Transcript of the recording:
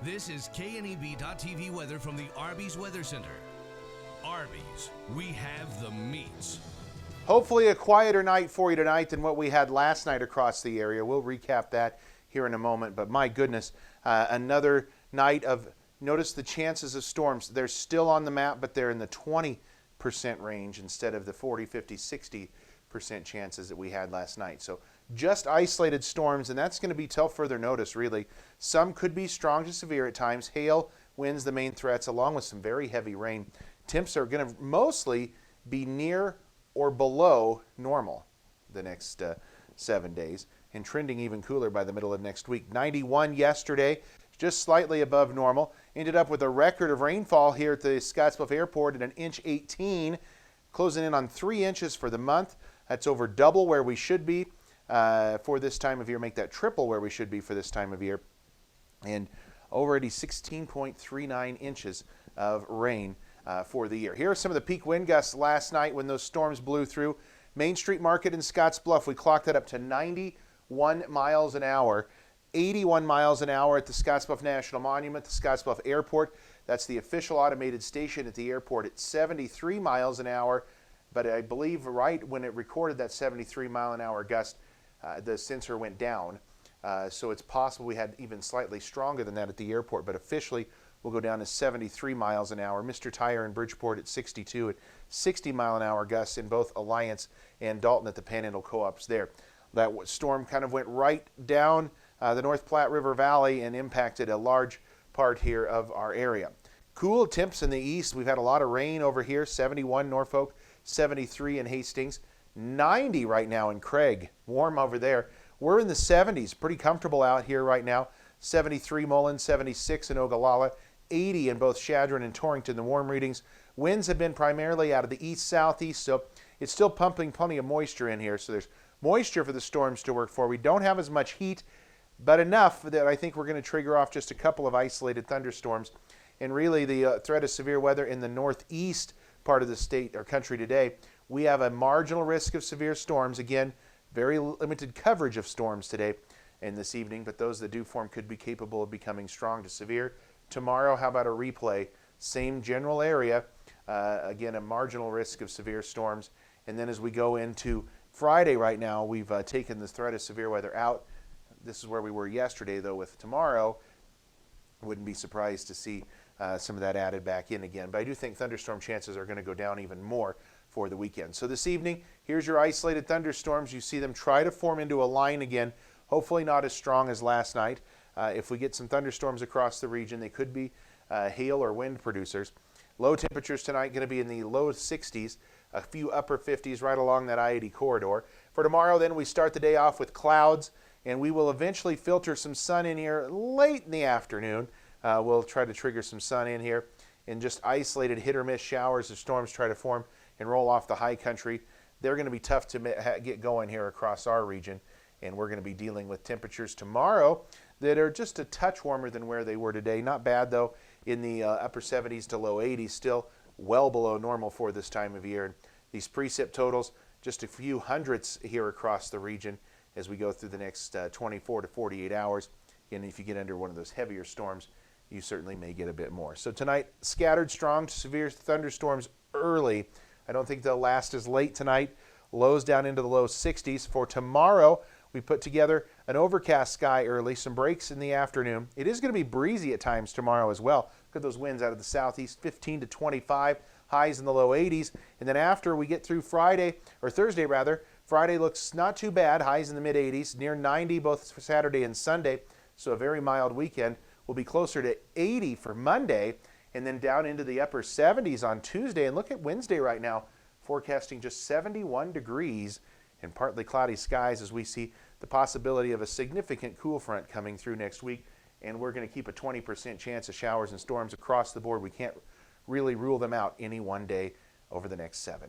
This is KNEB.TV weather from the Arby's Weather Center. Arby's, we have the meats. Hopefully a quieter night for you tonight than what we had last night across the area. We'll recap that here in a moment. But my goodness, another night of, notice the chances of storms. They're still on the map, but they're in the 20% range instead of the 40, 50, 60% chances that we had last night. So just isolated storms, and that's going to be till further notice, really. Some could be strong to severe at times. Hail, winds, the main threats, along with some very heavy rain. Temps are going to mostly be near or below normal the next 7 days, and trending even cooler by the middle of next week. 91 yesterday, just slightly above normal. Ended up with a record of rainfall here at the Scottsbluff Airport at 1.18 inches, closing in on 3 inches for the month. That's over double where we should be for this time of year, make that triple where we should be for this time of year. And already 16.39 inches of rain for the year. Here are some of the peak wind gusts last night when those storms blew through. Main Street Market in Scottsbluff, we clocked that up to 91 miles an hour. 81 miles an hour at the Scottsbluff National Monument, the Scottsbluff Airport. That's the official automated station at the airport at 73 miles an hour. But I believe right when it recorded that 73 mile an hour gust, the sensor went down. So it's possible we had even slightly stronger than that at the airport. But officially, we'll go down to 73 miles an hour. Mr. Tire in Bridgeport at 62 at 60 mile an hour gusts in both Alliance and Dalton at the Panhandle Co-ops there. That storm kind of went right down the North Platte River Valley and impacted a large part here of our area. Cool temps in the east. We've had a lot of rain over here. 71 Norfolk, 73 in Hastings, 90 right now in Craig. Warm over there. We're in the 70s, pretty comfortable out here right now. 73 Mullen, 76 in Ogallala, 80 in both Chadron and Torrington, the warm readings. Winds have been primarily out of the east-southeast, so it's still pumping plenty of moisture in here. So there's moisture for the storms to work for. We don't have as much heat, but enough that I think we're going to trigger off just a couple of isolated thunderstorms. And really the threat of severe weather in the northeast part of the state or country today, we have a marginal risk of severe storms. Again, very limited coverage of storms today and this evening, but those that do form could be capable of becoming strong to severe. Tomorrow, how about a replay? Same general area. Again, a marginal risk of severe storms. And then as we go into Friday right now, we've taken the threat of severe weather out. This is where we were yesterday, though, with tomorrow. Wouldn't be surprised to see some of that added back in again. But I do think thunderstorm chances are going to go down even more for the weekend. So this evening, here's your isolated thunderstorms. You see them try to form into a line again. Hopefully not as strong as last night. If we get some thunderstorms across the region, they could be hail or wind producers. Low temperatures tonight going to be in the low 60s, a few upper 50s right along that I-80 corridor. For tomorrow, then, we start the day off with clouds, and we will eventually filter some sun in here late in the afternoon. We'll try to trigger some sun in here, and just isolated hit or miss showers as storms try to form and roll off the high country. They're going to be tough to get going here across our region, and we're going to be dealing with temperatures tomorrow that are just a touch warmer than where they were today. Not bad, though, in the upper 70s to low 80s, still well below normal for this time of year. These precip totals, just a few hundredths here across the region as we go through the next 24 to 48 hours. And if you get under one of those heavier storms, you certainly may get a bit more. So tonight, scattered strong to severe thunderstorms early. I don't think they'll last as late tonight. Lows down into the low 60s. For tomorrow, we put together an overcast sky early, some breaks in the afternoon. It is going to be breezy at times tomorrow as well. Look at those winds out of the southeast, 15 to 25, highs in the low 80s. And then after we get through Friday, or Thursday rather, Friday looks not too bad, highs in the mid 80s, near 90 both for Saturday and Sunday. So a very mild weekend. We'll be closer to 80 for Monday, and then down into the upper 70s on Tuesday. And look at Wednesday right now, forecasting just 71 degrees and partly cloudy skies as we see the possibility of a significant cool front coming through next week. And we're going to keep a 20% chance of showers and storms across the board. We can't really rule them out any one day over the next 7.